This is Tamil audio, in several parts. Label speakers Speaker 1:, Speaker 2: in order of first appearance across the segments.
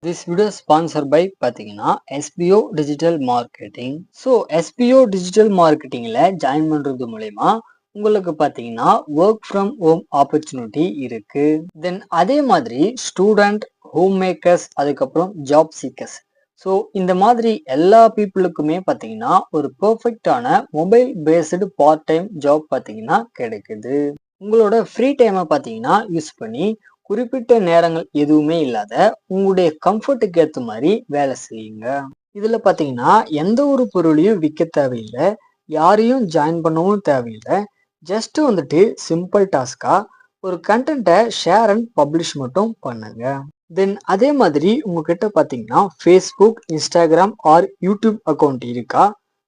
Speaker 1: This video is sponsored by பார்த்தீங்கன்னா SBO digital marketing. So SBO digital மார்க்கெட்டிங்ல ஜாயின் பண்றது மூலயமா உங்களுக்கு பார்த்தீங்கன்னா ஒர்க் ஃப்ரம் ஹோம் ஆப்பர்ச்சுனிட்டி இருக்கு. தென் அதே மாதிரி ஸ்டூடெண்ட், ஹோம் மேக்கர்ஸ், அதுக்கப்புறம் ஜாப் சீக்கர்ஸ். ஸோ இந்த மாதிரி எல்லா பீப்புளுக்குமே பார்த்தீங்கன்னா ஒரு பெர்ஃபெக்டான mobile based part time job பார்த்தீங்கன்னா கிடைக்குது. உங்களோட ஃப்ரீ டைமை பார்த்தீங்கன்னா யூஸ் பண்ணி குறிப்பிட்ட நேரங்கள் எதுவுமே இல்லாத உங்களுடைய கம்ஃபர்ட்டுக்கு ஏற்ற மாதிரி வேலை செய்யுங்க. இதுல பாத்தீங்கன்னா எந்த ஒரு பொருளையும் விற்க தேவையில்லை, யாரையும் ஜாயின் பண்ணவும் தேவையில்லை. ஜஸ்ட் வந்துட்டு சிம்பிள் டாஸ்கா ஒரு கண்டென்ட்டை ஷேர் அண்ட் பப்ளிஷ் மட்டும் பண்ணுங்க. தென் அதே மாதிரி உங்ககிட்ட பாத்தீங்கன்னா Facebook, Instagram R YouTube account இருக்கா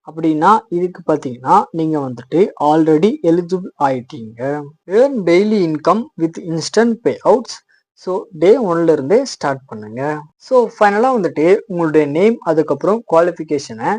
Speaker 1: அப்படின்னா இதுக்கு பார்த்தீங்கன்னா நீங்க வந்துட்டு ஆல்ரெடி எலிஜிபிள் ஆயிட்டீங்க. Earn daily income with instant pay outs. So day ஒன்ல இருந்தே ஸ்டார்ட் பண்ணுங்க. ஸோ ஃபைனலாக வந்துட்டு உங்களுடைய நேம், அதுக்கப்புறம் குவாலிஃபிகேஷனை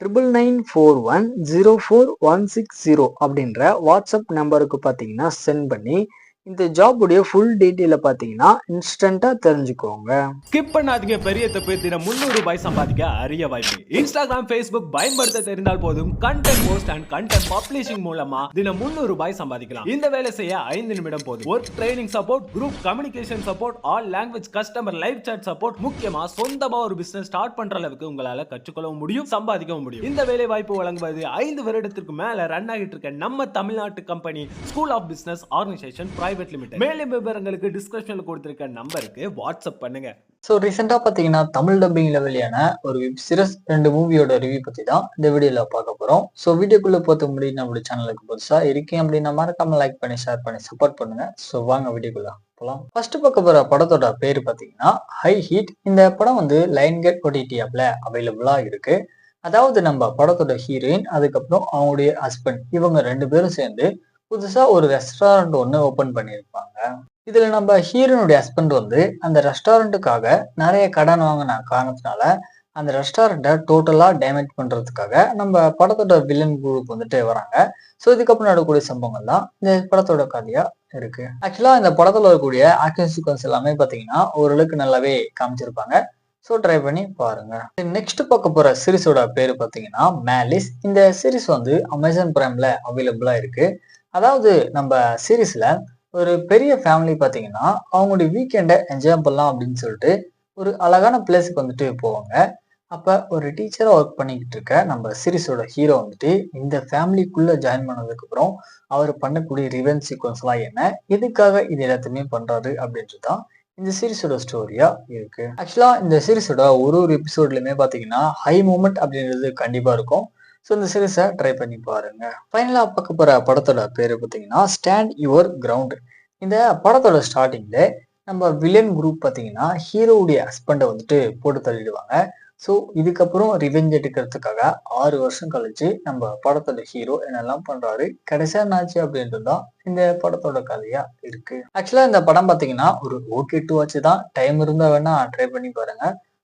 Speaker 1: 99410416 அப்படின்ற வாட்ஸ்அப் நம்பருக்கு பார்த்தீங்கன்னா சென்ட் பண்ணி இந்த ஜாப் உடைய ஃபுல் டீட்டெயில பாத்தீங்கன்னா இன்ஸ்டன்டா தெரிஞ்சுக்கோங்க.
Speaker 2: ஸ்கிப் பண்ணாதீங்க. பெரிய தப்பு. தினம் 300 ரூபாய் சம்பாதிக்க அரிய வாய்ப்பு. இன்ஸ்டாகிராம், ஃபேஸ்புக் பயன்படுத்த தெரிந்தால் போதும். Content post and content publishing மூலமா தினம் 300 ரூபாய் சம்பாதிக்கலாம். இந்த வேலை செய்ய 5 நிமிடம் போதும். Work training support, group communication support, all language customer live chat support. முக்கியமா சொந்தமா ஒரு பிசினஸ் ஸ்டார்ட் பண்ற அளவுக்கு உங்களால கற்றுக்கொள்ளவும் முடியும், சம்பாதிக்கவும் முடியும். இந்த வேலை வாய்ப்பு வழங்குவது 5 வருடத்திற்கு மேல ரன் ஆகிட்டு இருக்க நம்ம தமிழ்நாட்டு company school of business organisation private limited. மேலும் விவரங்களுக்கு டிஸ்கிரிப்ஷன்ல கொடுத்திருக்க நம்பருக்கு வாட்ஸ்அப் பண்ணுங்க.
Speaker 1: சோ ரீசெண்டா பாத்தீங்கன்னா தமிழ் டப்பிங் லெவலியான ஒரு வெப் சீரிஸ் 2 மூவியோட ரிவ்யூ பத்தி தான் இந்த வீடியோல பார்க்க போறோம். சோ வீடியோக்குள்ள போறது முன்னாடி நம்மளுடைய சேனலுக்கு புதுசா இருக்கீங்க அப்படின்னா மறக்காம லைக் பண்ணி ஷேர் பண்ணி சப்போர்ட் பண்ணுங்க. சோ வாங்க வீடியோக்குள்ள போலாம். ஃபர்ஸ்ட் பார்க்க போற படத்தோட பேரு பாத்தீங்கன்னா ஹை ஹீட். இந்த படம் வந்து லைன் கேட் OTT ஆப்ல அவைலபிளா இருக்கு. அதாவது நம்ம படத்தோட ஹீரோயின், அதுக்கப்புறம் அவங்களுடைய ஹஸ்பண்ட், இவங்க 2 பேரும் சேர்ந்து புதுசா ஒரு ரெஸ்டாரண்ட் ஒன்று ஓபன் பண்ணியிருப்பாங்க. இதுல நம்ம ஹீரோனுடைய ஹஸ்பண்ட் வந்து அந்த ரெஸ்டாரண்ட்டுக்காக நிறைய கடன் வாங்கின காரணத்தினால அந்த ரெஸ்டாரண்ட்டை டோட்டலா டேமேஜ் பண்றதுக்காக நம்ம படத்தோட வில்லன் குரூப் வந்துட்டு வராங்க. ஸோ இதுக்கப்புறம் நடக்கக்கூடிய சம்பவங்கள் தான் இந்த படத்தோட கதையா இருக்கு. ஆக்சுவலா இந்த படத்துல வரக்கூடிய ஆக்ஷன் சீக்வன்ஸ் எல்லாமே பாத்தீங்கன்னா ஓரளவுக்கு நல்லாவே காமிச்சிருப்பாங்க. ஸோ ட்ரை பண்ணி பாருங்க. நெக்ஸ்ட் பார்க்க போற சீரிஸோட பேரு பாத்தீங்கன்னா மேலிஸ். இந்த சீரிஸ் வந்து அமேசான் பிரைம்ல அவைலபிளா இருக்கு. அதாவது நம்ம சீரீஸ்ல ஒரு பெரிய ஃபேமிலி பாத்தீங்கன்னா அவங்களுடைய வீக்கெண்டை என்ஜாய் பண்ணலாம் அப்படின்னு சொல்லிட்டு ஒரு அழகான பிளேஸுக்கு வந்துட்டு போவாங்க. அப்ப ஒரு டீச்சரா ஒர்க் பண்ணிக்கிட்டு இருக்க நம்ம சீரிஸோட ஹீரோ வந்துட்டு இந்த ஃபேமிலிக்குள்ள ஜாயின் பண்ணதுக்கு அப்புறம் அவர் பண்ணக்கூடிய ரிவெஞ்ச் சீக்வன்ஸ் எல்லாம் என்ன, எதுக்காக இது எல்லாத்தையுமே பண்றாரு அப்படின்றதுதான் இந்த சீரிஸோட ஸ்டோரியா இருக்கு. ஆக்சுவலா இந்த சீரிஸோட ஒரு எபிசோட்லயுமே பாத்தீங்கன்னா ஹை மூமெண்ட் அப்படின்றது கண்டிப்பா இருக்கும். ஸோ இந்த சீரிஸை ட்ரை பண்ணி பாருங்க. ஃபைனலா பார்க்க போற படத்தோட பேரு பார்த்தீங்கன்னா ஸ்டாண்ட் யுவர் கிரவுண்ட். இந்த படத்தோட ஸ்டார்டிங்ல நம்ம வில்லன் குரூப் பார்த்தீங்கன்னா ஹீரோவுடைய ஹஸ்பண்டை வந்துட்டு போட்டு தள்ளிடுவாங்க. ஸோ இதுக்கப்புறம் ரிவெஞ்ச் எடுக்கிறதுக்காக 6 வருஷம் கழிச்சு நம்ம படத்தோட ஹீரோ என்னெல்லாம் பண்றாரு, கடைசியா என்னாச்சு அப்படின்றது தான் இந்த படத்தோட கதையா இருக்கு. ஆக்சுவலா இந்த படம் பார்த்தீங்கன்னா ஒரு ஓகே டு வாட்ச் தான். டைம் இருந்தா வேணா ட்ரை பண்ணி பாருங்க.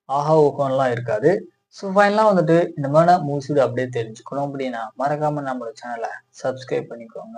Speaker 1: ஆஹா ஓஹோன்லாம் இருக்காது. ஸோ ஃபைனலாக வந்துட்டு இந்த மாதிரி மூவிஸோட அப்படியே தெரிஞ்சுக்கணும் அப்படின்னா மறக்காம நம்மளோட சேனலை சப்ஸ்கிரைப் பண்ணிக்கோங்க.